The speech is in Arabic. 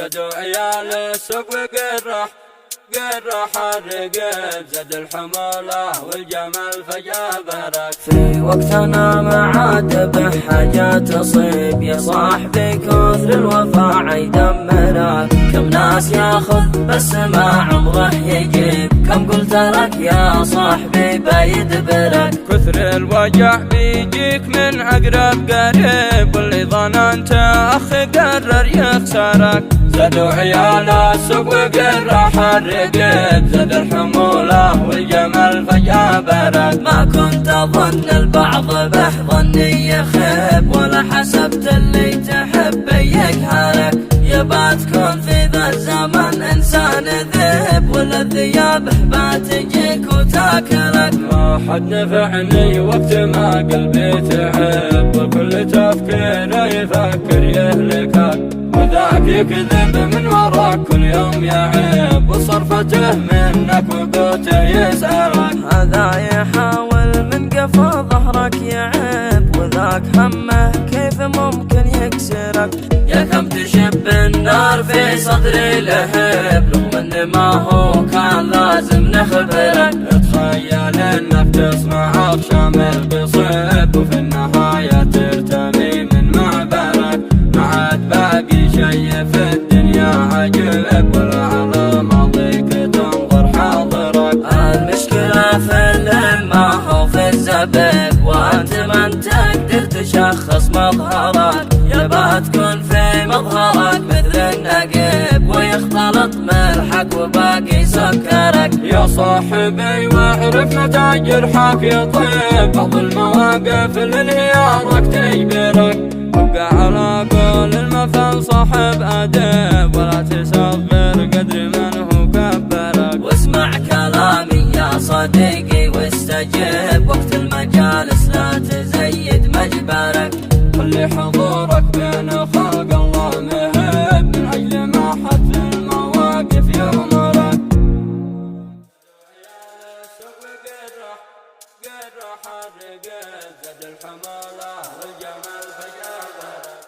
زادوا عيال السوق وقرح الرقب، زاد الحمولة والجمال فجأة برك. في وقتنا ما عاد بحاجة تصيب يا صاحبي، كثر الوفا يدمرك. كم ناس ياخذ بس ما عمره يجيب، كم قلت لك يا صاحبي بيدبرك. كثر الوجع بيجيك من أقرب قريب، واللي ظننت أخ قرر يخسرك. زادوا عيال السوق وقرح الرقب، زاد الحمولة والجمال فجأة برد. ما كنت أظن البعض به ظني يخيب، ولا حسبت اللي تحب يقهرك. يبا تكون في ذا الزمن إنسان ذئب، ولا الذياب بتجيك وتاكلك. ما حد نفعني وقت ما قلبي تعب، وكل تفكيره يفكر يهلكك. وذاك يكذب من وراك كل يوم يعيب، وصرفته منك وقوته يسألك. هذا يحاول من قفا ظهرك يعيب، وذاك همه كيف ممكن يكسرك. يا كم تشب النار في صدري لهب، رغم ان ما هو كان لازم نخبرك. تخيل انك تصنع عرش شامل بصيب، وفي النهاية ترتمي من معبرك. ما عاد باقي شي في الدنيا عجب، ولا على ماضيك تنظر حاضرك. المشكلة في اللي ما هو في الزبيب، وانت من تقدر تشخص مظهرك. يبا تكون في مظهرك مثل النقيب، ويختلط ملحك وباقي سكرك. يا صاحبي واعرف نتاج جرحك يطيب، بعض المواقف لانهيارك تجبرك. وابقى على قول المثل صاحب أدب، ولا تصغر قدر من هو كبرك. واسمع كلامي يا صديقي واستجب، وقت المجالس لا تزيد مجبرك. خلي حضورك بين خلق الله مهب، من أجل ما حد في المواقف يغمرك. قرح الرقب، زاد الحمولة والجمال فجأة برك.